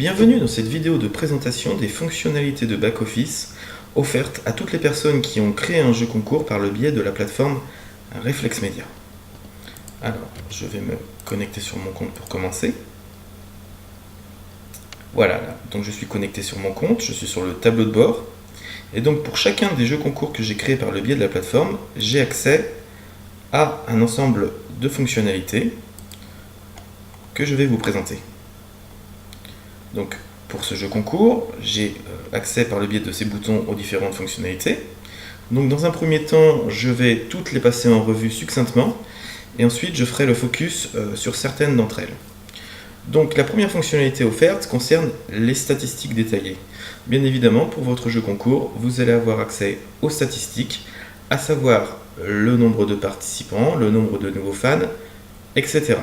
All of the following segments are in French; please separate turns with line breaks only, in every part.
Bienvenue dans cette vidéo de présentation des fonctionnalités de back-office offertes à toutes les personnes qui ont créé un jeu concours par le biais de la plateforme Reflex Media. Alors, je vais me connecter sur mon compte pour commencer. Voilà, là. Donc je suis connecté sur mon compte, je suis sur le tableau de bord. Et donc pour chacun des jeux concours que j'ai créés par le biais de la plateforme, j'ai accès à un ensemble de fonctionnalités que je vais vous présenter. Donc pour ce jeu concours, j'ai accès par le biais de ces boutons aux différentes fonctionnalités. Donc dans un premier temps, je vais toutes les passer en revue succinctement et ensuite je ferai le focus sur certaines d'entre elles. Donc la première fonctionnalité offerte concerne les statistiques détaillées. Bien évidemment, pour votre jeu concours, vous allez avoir accès aux statistiques, à savoir le nombre de participants, le nombre de nouveaux fans, etc.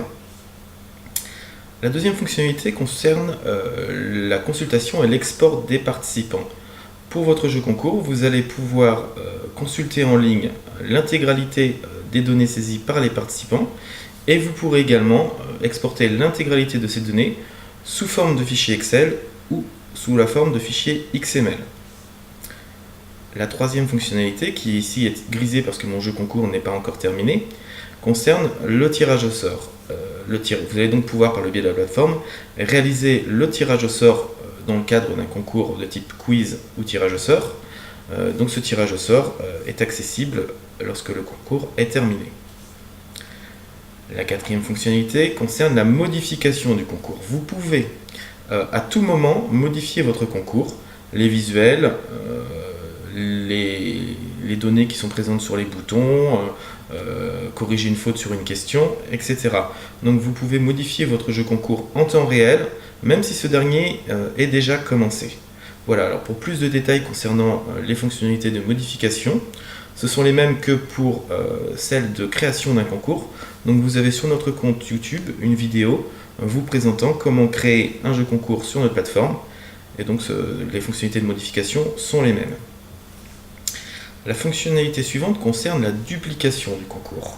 La deuxième fonctionnalité concerne la consultation et l'export des participants. Pour votre jeu concours, vous allez pouvoir consulter en ligne l'intégralité des données saisies par les participants et vous pourrez également exporter l'intégralité de ces données sous forme de fichier Excel ou sous la forme de fichier XML. La troisième fonctionnalité, qui ici est grisée parce que mon jeu concours n'est pas encore terminé, concerne le tirage au sort. Vous allez donc pouvoir, par le biais de la plateforme, réaliser le tirage au sort dans le cadre d'un concours de type quiz ou tirage au sort. Donc ce tirage au sort est accessible lorsque le concours est terminé. La quatrième fonctionnalité concerne la modification du concours. Vous pouvez à tout moment modifier votre concours, les visuels, les données qui sont présentes sur les boutons, corriger une faute sur une question, etc. Donc vous pouvez modifier votre jeu concours en temps réel, même si ce dernier est déjà commencé. Voilà, alors pour plus de détails concernant les fonctionnalités de modification, ce sont les mêmes que pour celles de création d'un concours. Donc vous avez sur notre compte YouTube une vidéo vous présentant comment créer un jeu concours sur notre plateforme. Et donc les fonctionnalités de modification sont les mêmes. La fonctionnalité suivante concerne la duplication du concours.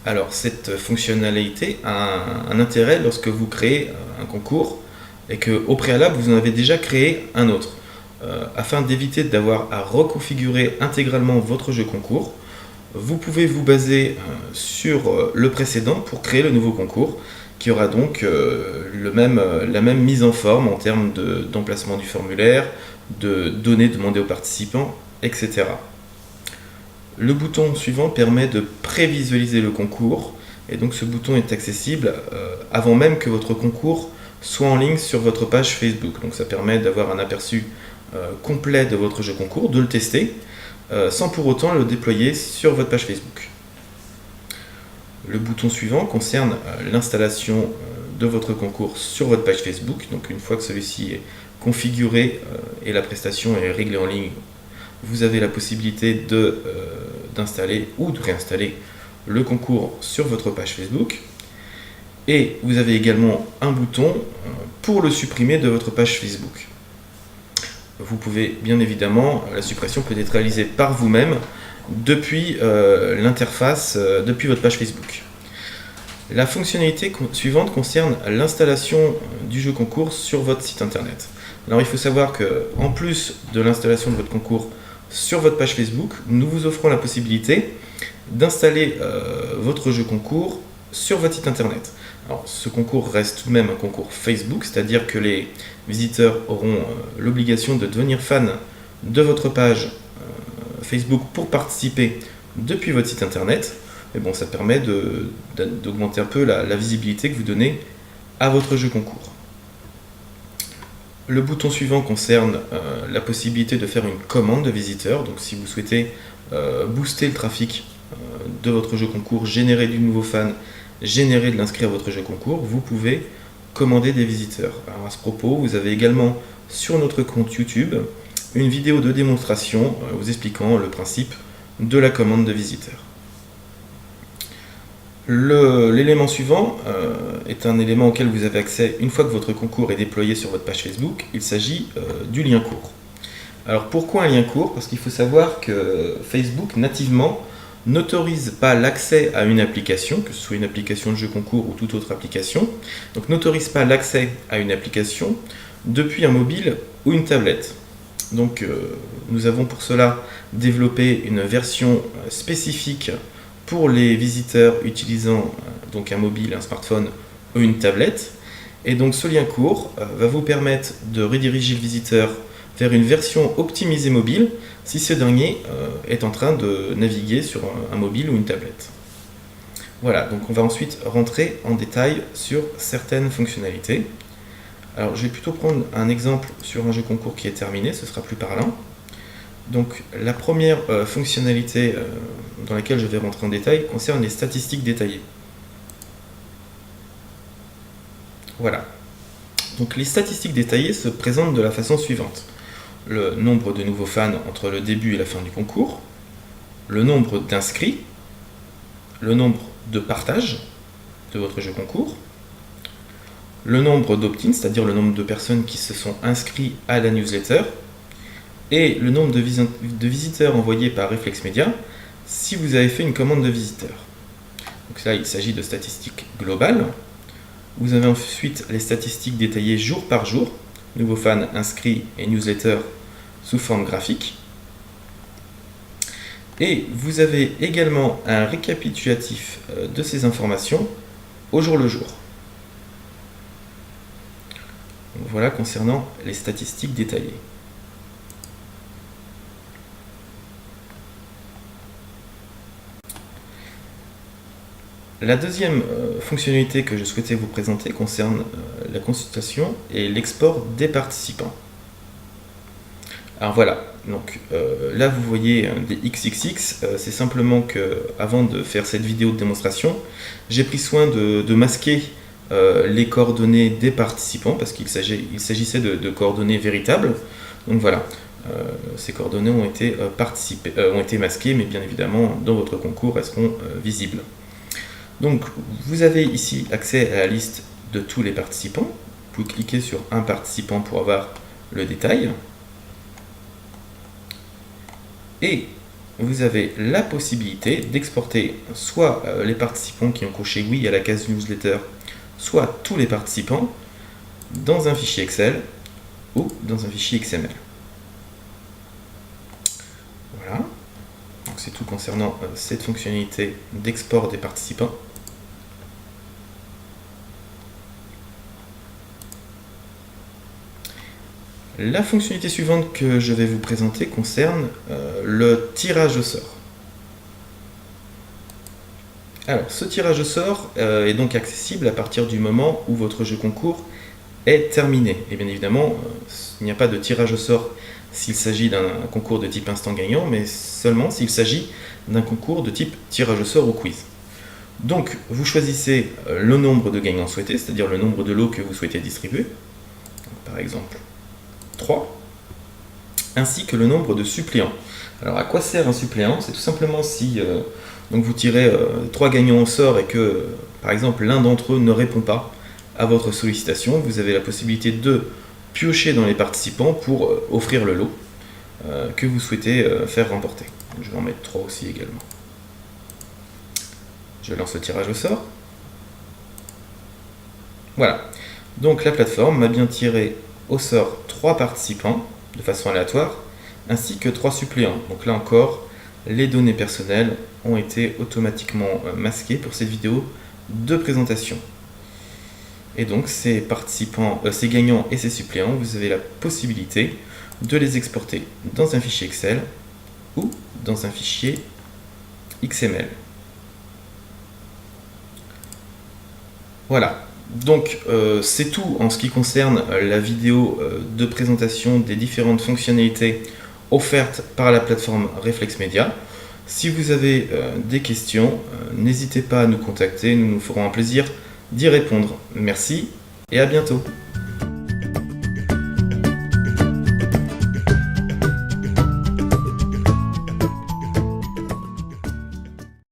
Alors cette fonctionnalité a un intérêt lorsque vous créez un concours et qu'au préalable vous en avez déjà créé un autre. Afin d'éviter d'avoir à reconfigurer intégralement votre jeu concours, vous pouvez vous baser sur le précédent pour créer le nouveau concours qui aura donc la même mise en forme en termes d'emplacement du formulaire, de données demandées aux participants, etc. Le bouton suivant permet de prévisualiser le concours et donc ce bouton est accessible avant même que votre concours soit en ligne sur votre page Facebook. Donc ça permet d'avoir un aperçu complet de votre jeu concours, de le tester sans pour autant le déployer sur votre page Facebook. Le bouton suivant concerne l'installation de votre concours sur votre page Facebook. Donc une fois que celui-ci est configuré et la prestation est réglée en ligne, vous avez la possibilité d'installer ou de réinstaller le concours sur votre page Facebook. Et vous avez également un bouton pour le supprimer de votre page Facebook. Vous pouvez bien évidemment, la suppression peut être réalisée par vous-même depuis l'interface, depuis votre page Facebook. La fonctionnalité suivante concerne l'installation du jeu concours sur votre site internet. Alors il faut savoir qu'en plus de l'installation de votre concours sur votre page Facebook, nous vous offrons la possibilité d'installer votre jeu concours sur votre site internet. Alors, ce concours reste tout de même un concours Facebook, c'est-à-dire que les visiteurs auront l'obligation de devenir fans de votre page Facebook pour participer depuis votre site internet. Mais bon, ça permet d'augmenter un peu la visibilité que vous donnez à votre jeu concours. Le bouton suivant concerne la possibilité de faire une commande de visiteurs. Donc si vous souhaitez booster le trafic de votre jeu concours, générer du nouveau fan, générer de l'inscrit à votre jeu concours, vous pouvez commander des visiteurs. Alors à ce propos, vous avez également sur notre compte YouTube une vidéo de démonstration vous expliquant le principe de la commande de visiteurs. L'élément suivant est un élément auquel vous avez accès une fois que votre concours est déployé sur votre page Facebook. Il s'agit du lien court. Alors pourquoi un lien court? Parce qu'il faut savoir que Facebook nativement n'autorise pas l'accès à une application, que ce soit une application de jeu concours ou toute autre application, donc n'autorise pas l'accès à une application depuis un mobile ou une tablette. Donc nous avons pour cela développé une version spécifique pour les visiteurs utilisant donc un mobile, un smartphone ou une tablette. Et donc ce lien court va vous permettre de rediriger le visiteur vers une version optimisée mobile si ce dernier est en train de naviguer sur un mobile ou une tablette. Voilà, donc on va ensuite rentrer en détail sur certaines fonctionnalités. Alors je vais plutôt prendre un exemple sur un jeu concours qui est terminé, ce sera plus parlant. Donc la première fonctionnalité dans laquelle je vais rentrer en détail concerne les statistiques détaillées. Voilà. Donc les statistiques détaillées se présentent de la façon suivante. Le nombre de nouveaux fans entre le début et la fin du concours, le nombre d'inscrits, le nombre de partages de votre jeu concours, le nombre d'opt-in, c'est-à-dire le nombre de personnes qui se sont inscrits à la newsletter, et le nombre de visiteurs envoyés par Reflex Media si vous avez fait une commande de visiteurs. Donc là, il s'agit de statistiques globales. Vous avez ensuite les statistiques détaillées jour par jour, nouveaux fans inscrits et newsletter sous forme graphique. Et vous avez également un récapitulatif de ces informations au jour le jour. Donc voilà concernant les statistiques détaillées. La deuxième fonctionnalité que je souhaitais vous présenter concerne la consultation et l'export des participants. Alors voilà, donc là vous voyez des XXX, c'est simplement que avant de faire cette vidéo de démonstration, j'ai pris soin de masquer les coordonnées des participants parce qu'il s'agissait de coordonnées véritables. Donc voilà, ces coordonnées ont été masquées, mais bien évidemment dans votre concours elles seront visibles. Donc vous avez ici accès à la liste de tous les participants. Vous cliquez sur un participant pour avoir le détail. Et vous avez la possibilité d'exporter soit les participants qui ont coché oui à la case newsletter, soit tous les participants dans un fichier Excel ou dans un fichier XML. Voilà. Donc c'est tout concernant cette fonctionnalité d'export des participants. La fonctionnalité suivante que je vais vous présenter concerne le tirage au sort. Alors, ce tirage au sort est donc accessible à partir du moment où votre jeu concours est terminé. Et bien évidemment, il n'y a pas de tirage au sort s'il s'agit d'un concours de type instant gagnant, mais seulement s'il s'agit d'un concours de type tirage au sort ou quiz. Donc, vous choisissez le nombre de gagnants souhaités, c'est-à-dire le nombre de lots que vous souhaitez distribuer. Donc, par exemple, 3, ainsi que le nombre de suppléants. Alors à quoi sert un suppléant? C'est tout simplement si donc vous tirez 3 gagnants au sort et que par exemple l'un d'entre eux ne répond pas à votre sollicitation, vous avez la possibilité de piocher dans les participants pour offrir le lot que vous souhaitez faire remporter. Donc, je vais en mettre 3 aussi également. Je lance le tirage au sort. Voilà. Donc la plateforme m'a bien tiré au sort 3 participants de façon aléatoire, ainsi que 3 suppléants. Donc là encore, les données personnelles ont été automatiquement masquées pour cette vidéo de présentation. Et donc ces participants, ces gagnants et ces suppléants, vous avez la possibilité de les exporter dans un fichier Excel ou dans un fichier XML. Voilà. Donc c'est tout en ce qui concerne la vidéo de présentation des différentes fonctionnalités offertes par la plateforme Reflex Media. Si vous avez des questions, n'hésitez pas à nous contacter, nous nous ferons un plaisir d'y répondre. Merci et à bientôt.